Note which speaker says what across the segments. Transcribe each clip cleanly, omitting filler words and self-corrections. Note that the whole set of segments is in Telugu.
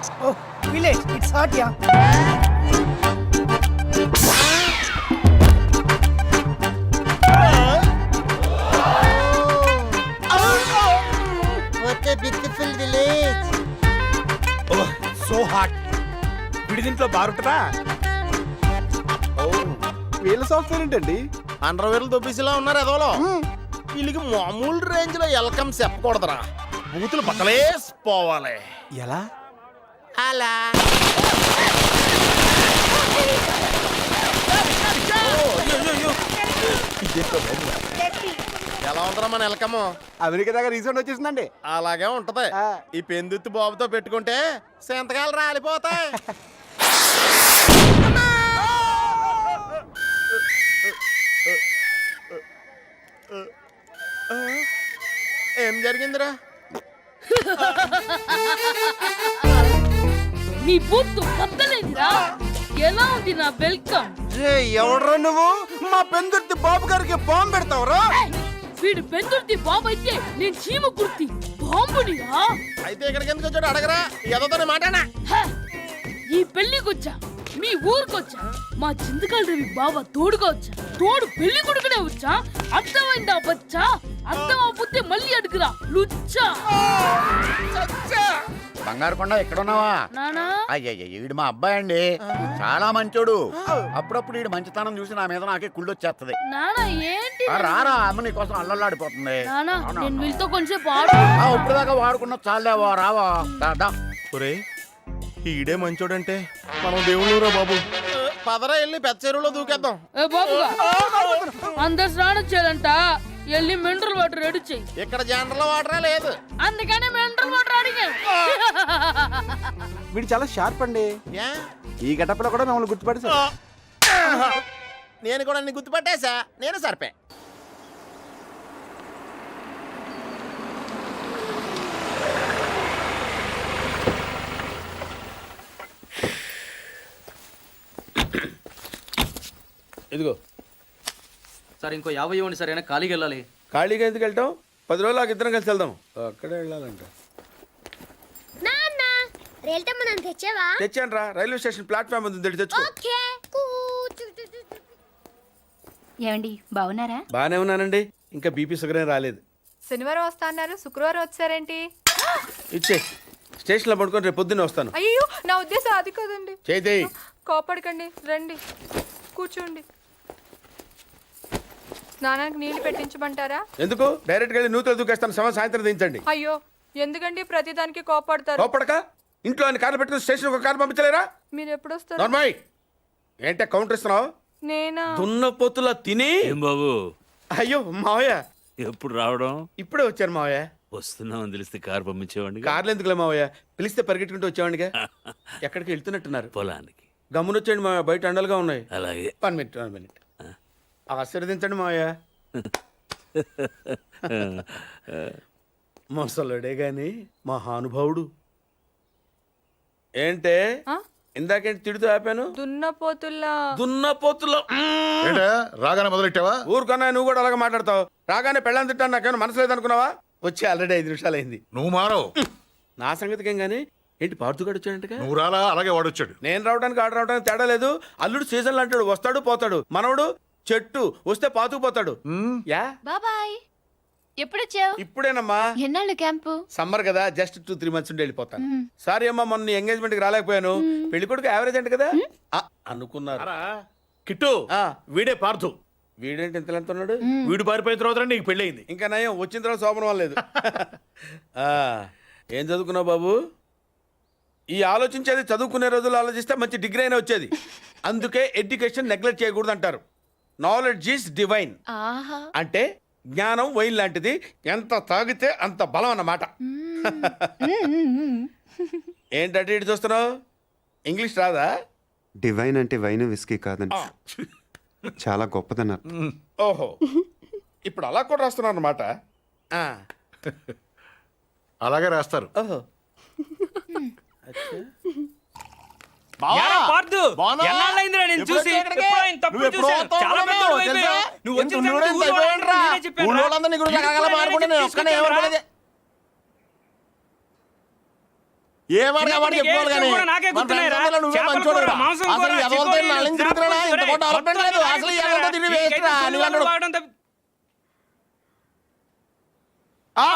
Speaker 1: Oh, village, it's hot, yeah.
Speaker 2: What a beautiful village.
Speaker 3: Oh, so hot. విడిదింట్లో బారుంటుందా?
Speaker 4: వీళ్ళ సాఫ్ట్వేర్ ఏంటండి?
Speaker 2: అండర్వేర్లు దొబ్బేసిలా ఉన్నారు ఎదవలో. వీళ్ళకి మామూలు రేంజ్ లో వెల్కమ్ చెప్పకూడదురా, బూతులు బట్టలేసిపోవాలి.
Speaker 4: ఎలా?
Speaker 2: అలా ఎలా ఉంటుందా మన వెల్కమ్?
Speaker 4: అమెరికా దగ్గర రీసెంట్ వచ్చేసిందండి.
Speaker 2: అలాగే ఉంటది. ఈ పెందుత్తి బాబుతో పెట్టుకుంటే సెంతకాయలు రాలిపోతాయి. ఏం జరిగిందిరా?
Speaker 5: నీ బూత్తు బద్దలేదురా. ఎలా ఉంది నా వెల్కమ్?
Speaker 4: ఎవడ్రా నువ్వు? మా పెందుర్తి బాబు గారికి బాంబు పెడతావురా?
Speaker 5: వీడు పెందుర్తి బాబు అయితే నేను చీమ కుర్తి బాంబునిరా.
Speaker 2: అయితే ఇక్కడికి ఎందుకు వచ్చాడు అడగరా? ఏదోనే మాటానా?
Speaker 5: ఈ పెళ్లికొచ్చా, మీ ఊరికొచ్చా, మా చింతకాల రవి బాబా తోడుగా వచ్చా. తోడు పెళ్లి కొడుకునే వచ్చా. అర్థమైందా బచ్చా? అర్థం అవ్వతే మళ్ళీ అడుగురా లుచ్చా.
Speaker 6: బంగారు కొండ ఎక్కడున్నావా?
Speaker 5: నానా
Speaker 6: అయ్యయ్య వీడు మా అబ్బాయి అండి, చాలా మంచోడు. అప్పుడప్పుడు వీడు మంచితనం చూసి నా మీద నాకే కుళ్ళొచ్చేస్తది.
Speaker 5: నానా ఏంటి
Speaker 6: రారా అమ్మ నీకోసం అల్లల్లాడిపోతుంది.
Speaker 5: నానా నేను వీళ్ళతో కొంచెం ఆడు.
Speaker 6: ఇప్పుడు దాకా వాడుకున్న చాలేవా, రావా దా.
Speaker 2: ఒరే ఈడే మంచోడంటే మనం దేవుళ్ళురా బాబు. పదరా వెళ్ళి పెద్ద చెరువులో దూకేద్దాం.
Speaker 5: ఏ బాబుగా అందరు స్నానం చేయాలంట. వెళ్ళి మినరల్ వాటర్ రెడీ చెయ్యి.
Speaker 2: ఇక్కడ జనరల్ వాటరే లేదు,
Speaker 5: అందుకనే మినరల్ వాటర్ అడిగా.
Speaker 4: వీడు చాలా షార్ప్ అండి.
Speaker 2: ఏ?
Speaker 4: ఈ గెటప్లో కూడా మమ్మల్ని గుర్తుపడేసా.
Speaker 2: నేను కూడా నీ గుర్తుపట్టేశా. నేను సరిపే.
Speaker 3: ఇదిగో
Speaker 7: సార్ ఇంకో 50 ఇవ్వండి సార్, అయినా ఖాళీకి వెళ్ళాలి.
Speaker 3: ఖాళీగా ఎందుకు వెళ్తాం? 10 రోజులు నాకు ఇద్దరం కలిసి వెళ్దాం. అక్కడే వెళ్ళాలంట. తెచ్చాను రా, రైల్వే స్టేషన్ ప్లాట్ఫామ్ ఉంది, తెచ్చుకో.
Speaker 8: ఏమండి బాగున్నారా?
Speaker 3: బానే ఉన్నానండి, ఇంకా బీపీ షుగర్ ఏం రాలేదు.
Speaker 9: శనివారం వస్తా అన్నారు, శుక్రవారం వచ్చారేంటి?
Speaker 3: ఇచ్చే స్టేషన్లో పడుకొని రేపు పొద్దున్నే వస్తాను.
Speaker 9: అయ్యో నా ఉద్దేశం అది కాదండి.
Speaker 3: చేయి.
Speaker 9: కోపడకండి, రండి కూర్చోండి. స్నానానికి నీళ్లు పెట్టించమంటారా?
Speaker 3: ఎందుకు? డైరెక్ట్గా వెళ్ళి నూతులు దూకేస్తాను, సాయంత్రం దించండి.
Speaker 9: అయ్యో ఎందుకండి ప్రతిదానికి కోపడతారు?
Speaker 3: కోపడక ఇంట్లో అన్ని కార్లు పెట్టుకుని స్టేషన్ ఒక కారు పంపించలేరా?
Speaker 9: మీరు ఎప్పుడు వస్తారు?
Speaker 3: నార్మల్ ఏంటే కౌంటర్ ఇస్తున్నావు?
Speaker 9: నేనా?
Speaker 3: దున్న పొత్తుల తిని.
Speaker 10: ఏం బాబు
Speaker 3: అయ్యో మావయ్య
Speaker 10: ఎప్పుడు రావడం?
Speaker 3: ఇప్పుడే వచ్చాను మావయ్య.
Speaker 10: వస్తున్నామని తెలిస్తే కారు పంపించేవాడిని.
Speaker 3: కార్లు ఎందుకులే మావయ్య, పిలిస్తే పరిగెట్టుకుంటూ వచ్చేవాడిగా. ఎక్కడికి వెళ్తున్నట్టున్నారు?
Speaker 10: పొలానికి.
Speaker 3: గమ్మునొచ్చేయండి మావయ్య, బయట అండలుగా ఉన్నాయి.
Speaker 10: అలాగే.
Speaker 3: 1 మినిట్ ఆశీర్వదించండి మావయ్య. మొసలుడే గాని మహానుభావుడు. ఏంటే ఇందాకేంటి తిడుతూ ఆపాను? దున్నపోతుల్లో
Speaker 11: రాగానే మొదలెట్టావా?
Speaker 3: ఊరుకన్నా నువ్వు కూడా అలాగే మాట్లాడతావు. రాగానే పెళ్ళని తిట్టాను, నాకేమైనా మనసు లేదనుకున్నావా? వచ్చి ఆల్రెడీ 5 నిమిషాలు అయింది.
Speaker 11: నువ్వు మారవు.
Speaker 3: నా సంగతికి ఏం గానీ ఏంటి పార్తుగాడు వచ్చాడంటగా?
Speaker 11: నువ్వు రాలా, అలాగే వాడొచ్చాడు.
Speaker 3: నేను రావడానికి ఆడు రావడానికి తేడా లేదు. అల్లుడు సీజన్లు అంటాడు, వస్తాడు పోతాడు. మనవడు చెట్టు వస్తే పాతుకుపోతాడు. యా
Speaker 8: బాబాయ్ ఎప్పుడొచ్చావు?
Speaker 3: ఇప్పుడేనమ్మా.
Speaker 8: ఎన్నాళ్ళు క్యాంపు?
Speaker 3: సమ్మర్ కదా, జస్ట్ 2-3 మంత్స్ ఉండి వెళ్ళిపోతాను. సారీ అమ్మా, మొన్న ఎంగేజ్మెంట్ కి రాలేకపోయాను. పెళ్లి కొడుకు యావరేజ్ అంట కదా అనుకున్నారు.
Speaker 11: కిట్టు వీడే పార్థు.
Speaker 3: వీడేంటి ఇంత ఎంత ఉన్నాడు?
Speaker 11: వీడు పారిపోయిన తర్వాత నీకు పెళ్ళయింది.
Speaker 3: ఇంకా నయం, వచ్చిన తర్వాత శోభనం వల్లేదు. ఏం చదువుకున్నావు బాబు? ఈ ఆలోచించేది చదువుకునే రోజులు ఆలోచిస్తే మంచి డిగ్రీ అయినా వచ్చేది. అందుకే ఎడ్యుకేషన్ నెగ్లెక్ట్ చేయకూడదు అంటారు. Knowledge is divine. అంటే జ్ఞానం వైన్ లాంటిది, ఎంత తాగితే అంత బలం అన్నమాట. ఏంటంటే ఇటు చూస్తున్నావు? ఇంగ్లీష్ రాదా?
Speaker 12: డివైన్ అంటే వైన్ విస్కీ కాదండి, చాలా గొప్పదన్నారు.
Speaker 3: ఓహో, ఇప్పుడు అలా కూడా రాస్తున్నారు అన్నమాట.
Speaker 11: అలాగే రాస్తారు.
Speaker 3: ఓహో
Speaker 2: ఏ మాట కాబట్టి చెప్పుకోవాలి కానీ మన friends అందరిలో నువ్వే మంచోడురా. అసలు ఎదవలతో నల్లని తిరుగుతున్నాడా? ఇంత కూడా డెవలప్మెంట్ లేదు. అసలు ఈ ఎదవలతో తిరిగి waste రా. నువ్వు అన్నాడు. ఆ!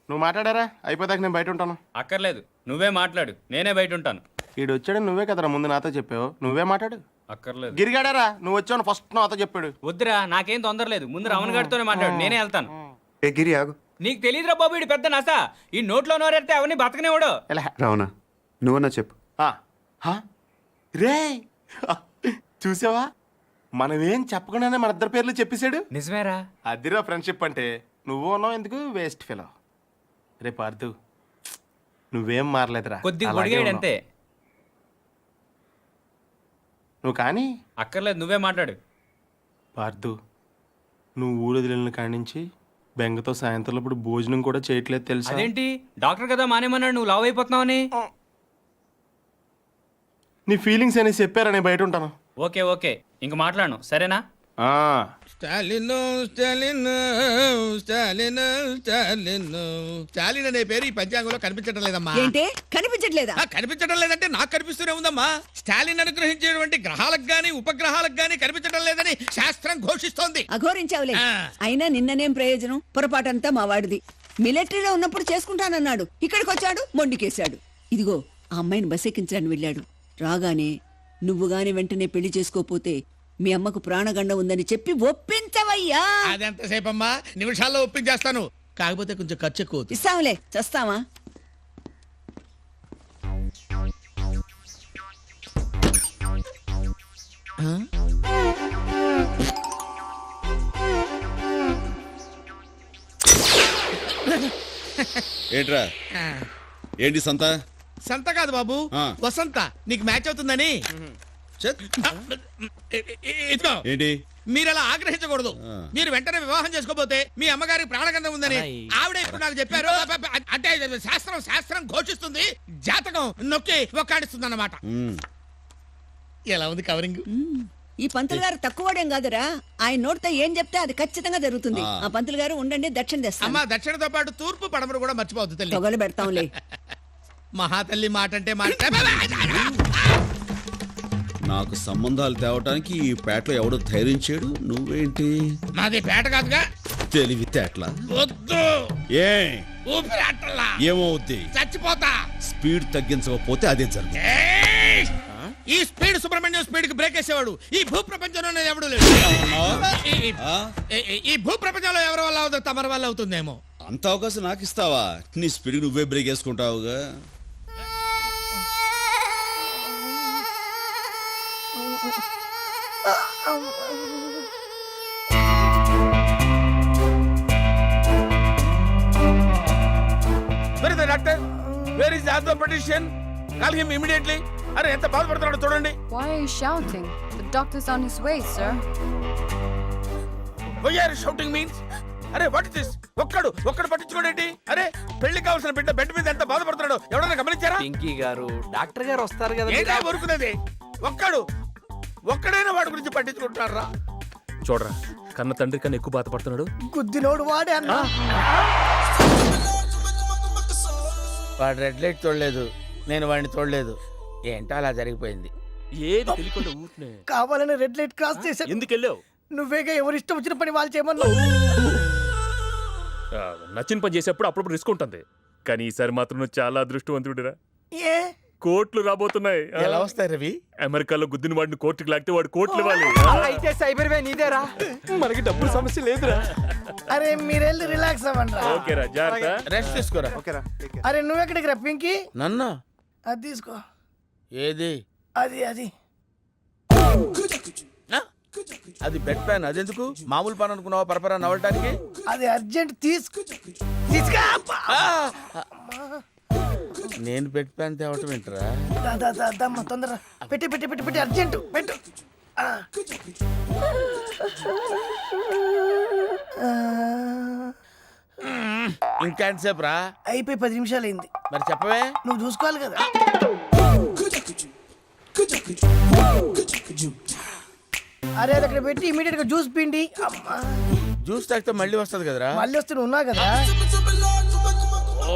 Speaker 2: నువ్వు మాట్లాడారా? అయిపోతాక నేను బయట ఉంటాను.
Speaker 7: అక్కర్లేదు, నువ్వే మాట్లాడు, నేనే బయట ఉంటాను.
Speaker 2: ఈడు వచ్చాడు నువ్వే కదరా ముందు నాతో చెప్పావు. నువ్వే మాట్లాడు.
Speaker 7: అక్కర్లేదు.
Speaker 2: గిరిగాడారా నువ్వు వచ్చావు ఫస్ట్ నాతో చెప్పాడు.
Speaker 7: వద్దురా, నాకేం తొందర లేదు. ముందు రమణ గారితోనే మాట్లాడు, నేనే వెళ్తాను.
Speaker 12: ఏ గిరి ఆగు.
Speaker 7: నీకు తెలియదురా బాబు, ఇడు పెద్ద నస. ఈ నోట్లో నోరెడితే అవన్నీ బతకనేవాడు.
Speaker 2: ఎలా
Speaker 12: రావణ నువ్వన్నా చెప్పు.
Speaker 2: రే చూసావా మనమేం చెప్పకుండానే మన ఇద్దరు పేర్లు చెప్పేశాడు.
Speaker 7: నిజమేరా?
Speaker 2: అదిరా ఫ్రెండ్షిప్ అంటే. నువ్వు ఉన్నావు ఎందుకు వేస్ట్ ఫెలో. రే పార్థు నువ్వేం మారలేదురా.
Speaker 7: కొద్దిగా
Speaker 2: అలాగే
Speaker 7: పొడిగాడు
Speaker 2: ఉన్నావు.
Speaker 7: అంతే.
Speaker 2: నువ్వు కానీ
Speaker 7: అక్కర్లేదు, నువ్వే మాట్లాడు.
Speaker 2: పార్థు నువ్వు ఊరు వదిలిన కాడి నుంచి బెంగతో సాయంత్రం ఇప్పుడు భోజనం కూడా చేయట్లేదు తెలుసా.
Speaker 7: అదేంటి, డాక్టర్ కదా మానేమన్నాడు, నువ్వు లావ్ అయిపోతున్నావని.
Speaker 2: నీ ఫీలింగ్స్ అని చెప్పారా నేను బయట ఉంటాను.
Speaker 7: ఓకే ఓకే, ఇంక మాట్లాడను సరేనా?
Speaker 3: స్టాలిన్ స్టాలిన్ స్టాలిన్ స్టాలిన్ స్టాలిన్ అనే పేరు ఈ పంచాంగంలో కనిపించడం లేదమ్మా.
Speaker 1: ఏంటే కనిపించట్లేదా?
Speaker 3: కనిపించడం లేదంటే నాకు కనిపిస్తూనే ఉందమ్మా. స్టాలిన్ అనుగ్రహించేటువంటి గ్రహాలకు గాని ఉపగ్రహాలకు గాని కనిపించడం లేదని శాస్త్రం ఘోషిస్తోంది.
Speaker 1: అఘోరించావులే. అయినా నిన్ననేం ప్రయోజనం? పొరపాటంతా మా వాడిది. మిలిటరీలో ఉన్నప్పుడు చేసుకుంటానన్నాడు, ఇక్కడికి వచ్చాడు మొండికేశాడు. ఇదిగో ఆ అమ్మాయిని బస్ ఎక్కించడానికి వెళ్ళాడు. రాగానే నువ్వు గాని వెంటనే పెళ్లి చేసుకోపోతే మీ అమ్మకు ప్రాణగండ ఉందని చెప్పి ఒప్పించవయ్యా.
Speaker 3: అదెంతసేపు అమ్మా, నిమిషాల్లో ఒప్పించేస్తాను. కాకపోతే కొంచెం ఖర్చు ఎక్కువ.
Speaker 1: ఇస్తాంలే, చస్తావా?
Speaker 6: ఏంట్రా ఏంటి సంత?
Speaker 3: సంత కాదు బాబు, వసంత. నీకు మ్యాచ్ అవుతుందని. ఇదిగో,
Speaker 6: ఏంటి
Speaker 3: మీరు అలా ఆగ్రహించకూడదు. మీరు వెంటనే వివాహం చేసుకోపోతే మీ అమ్మగారికి ప్రాణగంధం ఉందని ఆవిడ ఇప్పుడు నాకు చెప్పారు. అంటే శాస్త్రం శాస్త్రం ఘోషిస్తుంది. జాతకం నొక్కి ఒక్కాడిస్తుంది అన్నమాట. ఎలా ఉంది కవరింగ్?
Speaker 1: ఈ పంతులు గారు తక్కువడేం కాదురా. ఆయన నోటితో ఏం చెప్తే అది ఖచ్చితంగా జరుగుతుంది. ఆ పంతులు గారు ఉండండి, దక్షిణ తెస్తాం.
Speaker 3: అమ్మా, దక్షిణతో పాటు తూర్పు పడమరు కూడా మర్చిపోవద్దు తల్లి.
Speaker 1: తొగలు పెడతాంలే.
Speaker 3: మహాతల్లి మాట అంటే మాట.
Speaker 6: నాకు సంబంధాలు తేవటానికి ఈ పేటలో ఎవడో ధైర్యం చేయడు. నువ్వేంటి?
Speaker 3: నాది పేట కాదుగా.
Speaker 6: తెలివి తేట్లా.
Speaker 3: వద్దు,
Speaker 6: ఏ
Speaker 3: ఊపిరాటల్లా
Speaker 6: ఏమవుద్ది?
Speaker 3: చచ్చిపోతా.
Speaker 6: స్పీడ్ తగ్గించకపోతే అదే జరుగుతుంది.
Speaker 3: ఏయ్! ఈ స్పీడ్ సుబ్రహ్మణ్యం స్పీడ్ కి బ్రేక్ వేసేవాడు ఈ భూ ప్రపంచంలో ఎవడు లేడు. ఈ భూ ప్రపంచంలో ఎవరి వల్ల అవుతుంది? తమరి వల్ల అవుతుందేమో.
Speaker 6: అంత అవకాశం నాకు ఇస్తావా? నీ స్పీడ్ నువ్వే break వేసుకుంటావుగా.
Speaker 3: Where is the doctor? Where is the orthopedician? Call him immediately. అరే ఎంత బాధపడుతున్నాడో చూడండి.
Speaker 9: Why are you shouting? The doctor's on his way, sir.
Speaker 3: Why are you shouting means? అరే వాట్ ఇస్ దిస్? ఒక్కడు పట్టించుకోడేంటి? అరే పెళ్లి కావాల్సిన బిడ్డ బెడ్ మీద ఎంత బాధపడుతున్నాడో ఎవరైనా గమనించారా?
Speaker 7: పింకీ గారు, డాక్టర్ గారు వస్తారు కదా.
Speaker 3: ఏంటా వరుకునేది? ఒక్కడైనా వాడి గురించి పట్టించుకుంటున్నారా?
Speaker 11: చూడరా, కన్న తండ్రి కన్నా ఎక్కువ బాధపడుతున్నాడు.
Speaker 1: గుద్దినోడు వాడే అన్న.
Speaker 3: వాడు రెడ్ లైట్ చూడలేదు, నేను వాడిని చూడలేదు. ఏంటో అలా జరిగిపోయింది.
Speaker 11: ఏది తెలియకుండా ఊరినే
Speaker 1: కావాలని రెడ్ లైట్ క్రాస్ చేశా.
Speaker 11: ఎందుకు వెళ్ళావు?
Speaker 1: నువ్వేగా ఎవరు ఇష్టం వచ్చిన పని వాళ్ళు చేయమన్నావు.
Speaker 11: నచ్చిన పని చేసేప్పుడు అప్పుడప్పుడు రిస్క్ ఉంటుంది, కానీ ఈసారి మాత్రం నువ్వు చాలా అదృష్టవంతుడిరా.
Speaker 1: ఏ
Speaker 11: కోట్లు రాబోతున్నాయి.
Speaker 3: ఎలా వస్తాయి రవి?
Speaker 11: అమెరికాలో గుద్దిన వాడిని కోర్టుకి లాగితే వాడు కోట్లు ఇవ్వాలి.
Speaker 1: అయితే సైబర్ వే నీదేరా.
Speaker 11: మనకి డబ్బులు సమస్య లేదురా.
Speaker 1: అరే మీరెళ్ళి రిలాక్స్ అవ్వండి.
Speaker 11: ఓకేరా, జాగ్రత్త.
Speaker 3: రెస్ట్ తీసుకోరా.
Speaker 1: అరే నువ్వెక్కడికి రా పింకీ?
Speaker 3: నన్ను
Speaker 1: అది తీసుకో.
Speaker 3: ఏది?
Speaker 1: అది
Speaker 3: అది బెడ్ ప్యాన్. అదెందుకు? మామూలు పని అనుకున్నావా పరపరా నవ్వటానికి?
Speaker 1: అది అర్జెంట్ తీసుకో.
Speaker 3: నేను బెడ్ ప్యాన్ తేవటం ఏంటరా?
Speaker 1: తొందర పెట్టి అర్జెంట్ పెట్టు.
Speaker 3: ఇంకా ఎంతసేపు రా?
Speaker 1: అయిపోయి 10 నిమిషాలు అయింది.
Speaker 3: మరి చెప్పవే.
Speaker 1: నువ్వు చూసుకోవాలి కదా. అరే అది అక్కడ పెట్టి ఇమీడియట్ గా జ్యూస్ పిండి.
Speaker 3: జ్యూస్ తాగితే మళ్ళీ వస్తుంది కదరా?
Speaker 1: మళ్ళీ వస్తే నువ్వు ఉన్నావు కదా.
Speaker 3: ఓ